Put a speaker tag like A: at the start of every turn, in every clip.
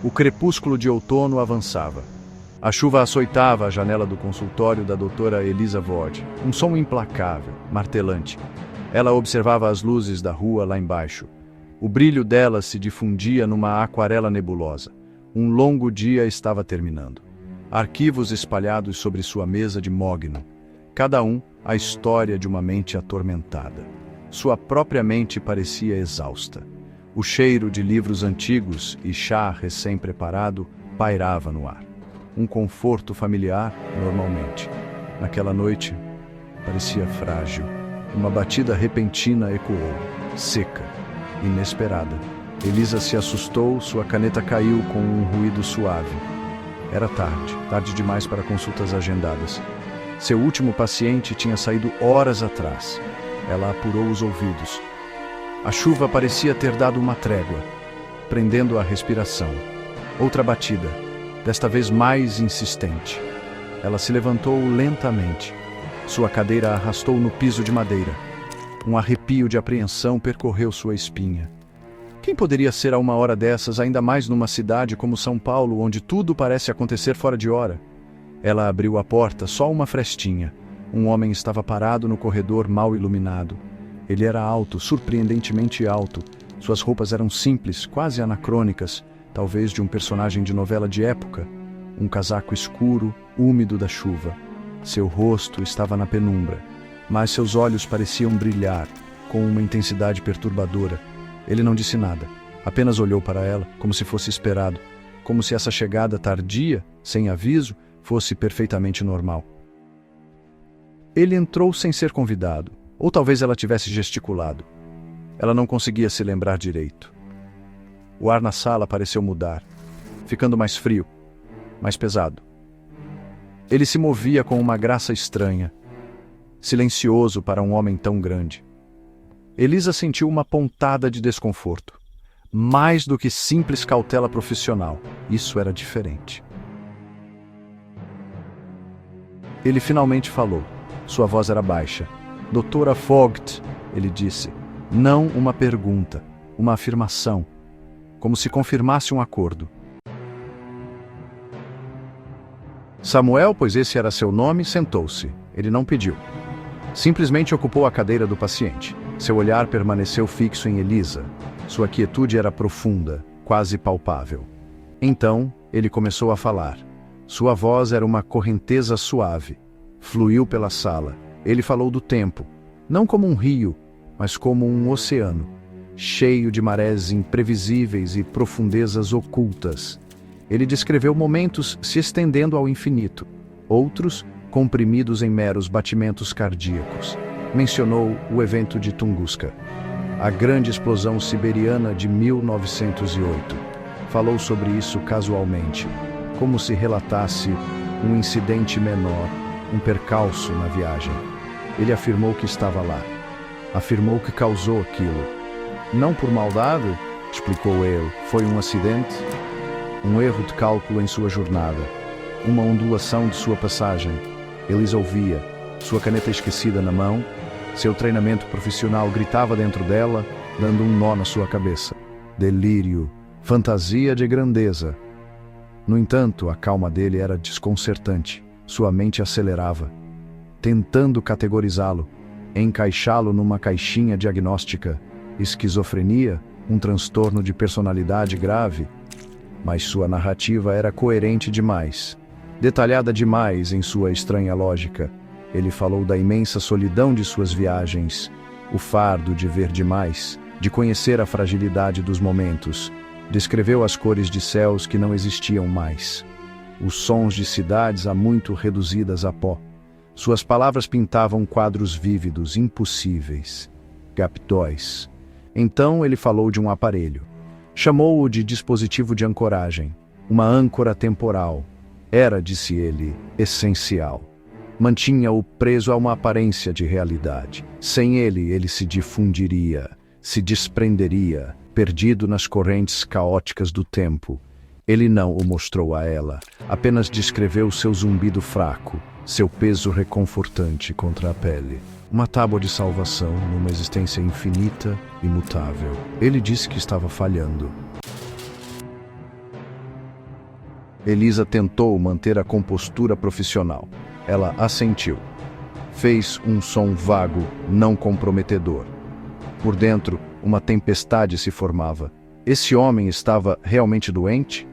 A: O crepúsculo de outono avançava. A chuva açoitava a janela do consultório da doutora Elisa Ward, um som implacável, martelante. Ela observava as luzes da rua lá embaixo. O brilho delas se difundia numa aquarela nebulosa. Um longo dia estava terminando. Arquivos espalhados sobre sua mesa de mogno. Cada um a história de uma mente atormentada. Sua própria mente parecia exausta. O cheiro de livros antigos e chá recém-preparado pairava no ar. Um conforto familiar, normalmente. Naquela noite, parecia frágil. Uma batida repentina ecoou, seca, inesperada. Elisa se assustou, sua caneta caiu com um ruído suave. Era tarde demais para consultas agendadas. Seu último paciente tinha saído horas atrás. Ela apurou os ouvidos. A chuva parecia ter dado uma trégua, prendendo a respiração. Outra batida, desta vez mais insistente. Ela se levantou lentamente. Sua cadeira arrastou no piso de madeira. Um arrepio de apreensão percorreu sua espinha. Quem poderia ser a uma hora dessas, ainda mais numa cidade como São Paulo, onde tudo parece acontecer fora de hora? Ela abriu a porta, só uma frestinha. Um homem estava parado no corredor mal iluminado. Ele era alto, surpreendentemente alto. Suas roupas eram simples, quase anacrônicas, talvez de um personagem de novela de época. Um casaco escuro, úmido da chuva. Seu rosto estava na penumbra, mas seus olhos pareciam brilhar, com uma intensidade perturbadora. Ele não disse nada, apenas olhou para ela, como se fosse esperado, como se essa chegada tardia, sem aviso, fosse perfeitamente normal. Ele entrou sem ser convidado, ou talvez ela tivesse gesticulado. Ela não conseguia se lembrar direito. O ar na sala pareceu mudar, ficando mais frio, mais pesado. Ele se movia com uma graça estranha, silencioso para um homem tão grande. Elisa sentiu uma pontada de desconforto. Mais do que simples cautela profissional, isso era diferente. Ele finalmente falou. Sua voz era baixa. Doutora Vogt, ele disse. Não uma pergunta, uma afirmação, como se confirmasse um acordo. Samuel, pois esse era seu nome, sentou-se. Ele não pediu. Simplesmente ocupou a cadeira do paciente. Seu olhar permaneceu fixo em Elisa. Sua quietude era profunda, quase palpável. Então, ele começou a falar. Sua voz era uma correnteza suave. Fluiu pela sala. Ele falou do tempo, não como um rio, mas como um oceano, cheio de marés imprevisíveis e profundezas ocultas. Ele descreveu momentos se estendendo ao infinito, outros comprimidos em meros batimentos cardíacos. Mencionou o evento de Tunguska, a grande explosão siberiana de 1908. Falou sobre isso casualmente, como se relatasse um incidente menor, um percalço na viagem. Ele afirmou que estava lá. Afirmou que causou aquilo. Não por maldade, explicou ele, foi um acidente, um erro de cálculo em sua jornada, uma ondulação de sua passagem. Elisa ouvia, sua caneta esquecida na mão, seu treinamento profissional gritava dentro dela, dando um nó na sua cabeça. Delírio, fantasia de grandeza. No entanto, a calma dele era desconcertante. Sua mente acelerava, tentando categorizá-lo, encaixá-lo numa caixinha diagnóstica. Esquizofrenia, um transtorno de personalidade grave. Mas sua narrativa era coerente demais, detalhada demais em sua estranha lógica. Ele falou da imensa solidão de suas viagens, o fardo de ver demais, de conhecer a fragilidade dos momentos. Descreveu as cores de céus que não existiam mais, os sons de cidades há muito reduzidas a pó. Suas palavras pintavam quadros vívidos, impossíveis, captóis. Então ele falou de um aparelho. Chamou-o de dispositivo de ancoragem, uma âncora temporal. Era, disse ele, essencial. Mantinha-o preso a uma aparência de realidade. Sem ele, ele se difundiria, se desprenderia, perdido nas correntes caóticas do tempo. Ele não o mostrou a ela, apenas descreveu seu zumbido fraco, seu peso reconfortante contra a pele. Uma tábua de salvação numa existência infinita e mutável. Ele disse que estava falhando. Elisa tentou manter a compostura profissional. Ela assentiu. Fez um som vago, não comprometedor. Por dentro, uma tempestade se formava. Esse homem estava realmente doente?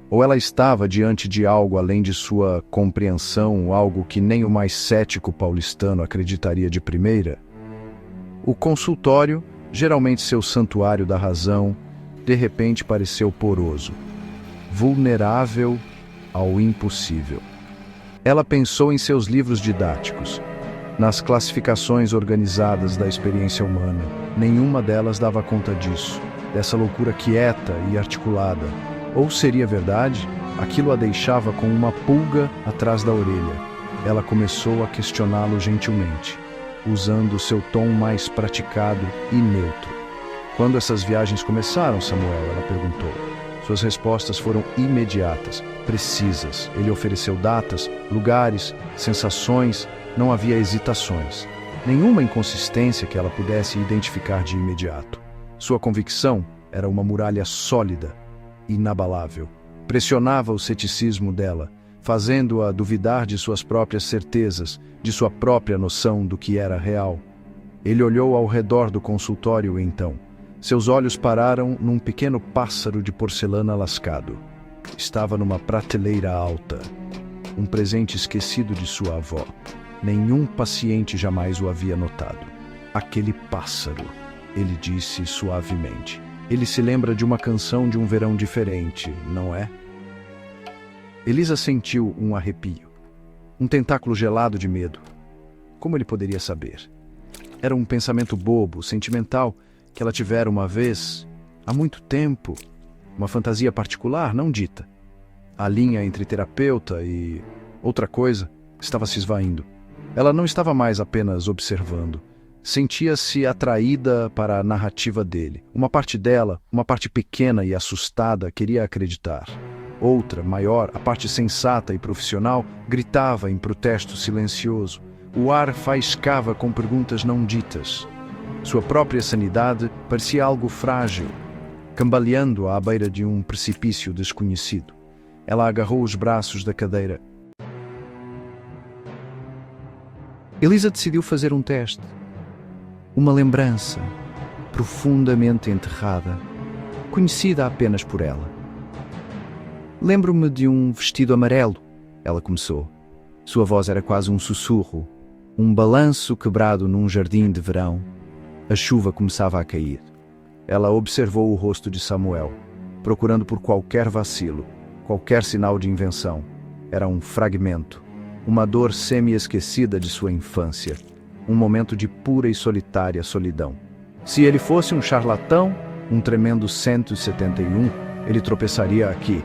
A: Ou ela estava diante de algo além de sua compreensão, algo que nem o mais cético paulistano acreditaria de primeira? O consultório, geralmente seu santuário da razão, de repente pareceu poroso, vulnerável ao impossível. Ela pensou em seus livros didáticos, nas classificações organizadas da experiência humana. Nenhuma delas dava conta disso, dessa loucura quieta e articulada. Ou seria verdade? Aquilo a deixava com uma pulga atrás da orelha. Ela começou a questioná-lo gentilmente, usando seu tom mais praticado e neutro. Quando essas viagens começaram, Samuel? Ela perguntou. Suas respostas foram imediatas, precisas. Ele ofereceu datas, lugares, sensações. Não havia hesitações. Nenhuma inconsistência que ela pudesse identificar de imediato. Sua convicção era uma muralha sólida, inabalável. Pressionava o ceticismo dela, fazendo-a duvidar de suas próprias certezas, de sua própria noção do que era real. Ele olhou ao redor do consultório então. Seus olhos pararam num pequeno pássaro de porcelana lascado. Estava numa prateleira alta. Um presente esquecido de sua avó. Nenhum paciente jamais o havia notado. Aquele pássaro, ele disse suavemente. Ele se lembra de uma canção de um verão diferente, não é? Elisa sentiu um arrepio. Um tentáculo gelado de medo. Como ele poderia saber? Era um pensamento bobo, sentimental, que ela tivera uma vez, há muito tempo. Uma fantasia particular, não dita. A linha entre terapeuta e outra coisa estava se esvaindo. Ela não estava mais apenas observando. Sentia-se atraída para a narrativa dele. Uma parte dela, uma parte pequena e assustada, queria acreditar. Outra, maior, a parte sensata e profissional, gritava em protesto silencioso. O ar faiscava com perguntas não ditas. Sua própria sanidade parecia algo frágil, cambaleando à beira de um precipício desconhecido. Ela agarrou os braços da cadeira. Elisa decidiu fazer um teste. Uma lembrança, profundamente enterrada, conhecida apenas por ela. Lembro-me de um vestido amarelo, ela começou. Sua voz era quase um sussurro, um balanço quebrado num jardim de verão. A chuva começava a cair. Ela observou o rosto de Samuel, procurando por qualquer vacilo, qualquer sinal de invenção. Era um fragmento, uma dor semi-esquecida de sua infância, um momento de pura e solitária solidão. Se ele fosse um charlatão, um tremendo 171, ele tropeçaria aqui.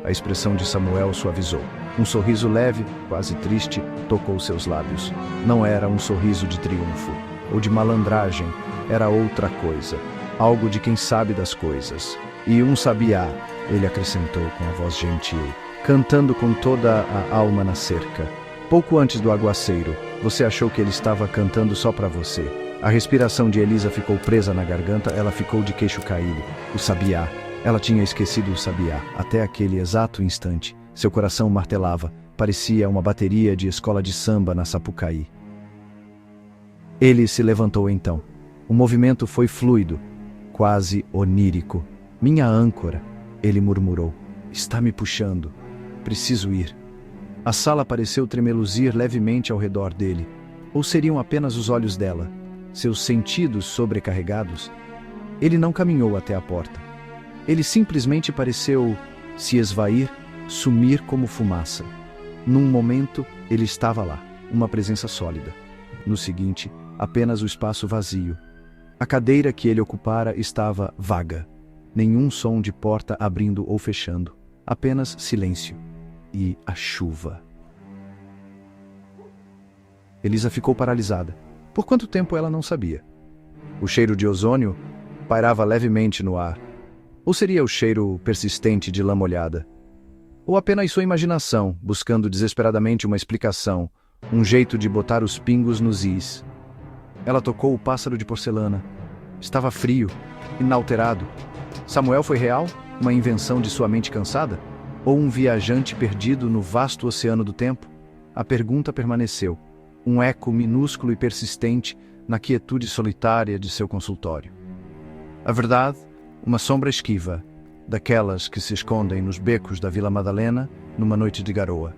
A: A expressão de Samuel suavizou. Um sorriso leve, quase triste, tocou seus lábios. Não era um sorriso de triunfo, ou de malandragem, era outra coisa, algo de quem sabe das coisas. E um sabiá, ele acrescentou com a voz gentil, cantando com toda a alma na cerca. Pouco antes do aguaceiro, você achou que ele estava cantando só para você. A respiração de Elisa ficou presa na garganta, ela ficou de queixo caído. O sabiá. Ela tinha esquecido o sabiá. Até aquele exato instante, seu coração martelava. Parecia uma bateria de escola de samba na Sapucaí. Ele se levantou então. O movimento foi fluido, quase onírico. Minha âncora, ele murmurou. Está me puxando. Preciso ir. A sala pareceu tremeluzir levemente ao redor dele. Ou seriam apenas os olhos dela, seus sentidos sobrecarregados? Ele não caminhou até a porta. Ele simplesmente pareceu se esvair, sumir como fumaça. Num momento, ele estava lá, uma presença sólida. No seguinte, apenas o espaço vazio. A cadeira que ele ocupara estava vaga. Nenhum som de porta abrindo ou fechando. Apenas silêncio. E a chuva. Elisa ficou paralisada. Por quanto tempo ela não sabia. O cheiro de ozônio pairava levemente no ar. Ou seria o cheiro persistente de lã molhada? Ou apenas sua imaginação, buscando desesperadamente uma explicação, um jeito de botar os pingos nos is. Ela tocou o pássaro de porcelana. Estava frio, inalterado. Samuel foi real? Uma invenção de sua mente cansada? Ou um viajante perdido no vasto oceano do tempo? A pergunta permaneceu, um eco minúsculo e persistente na quietude solitária de seu consultório. A verdade, uma sombra esquiva, daquelas que se escondem nos becos da Vila Madalena numa noite de garoa.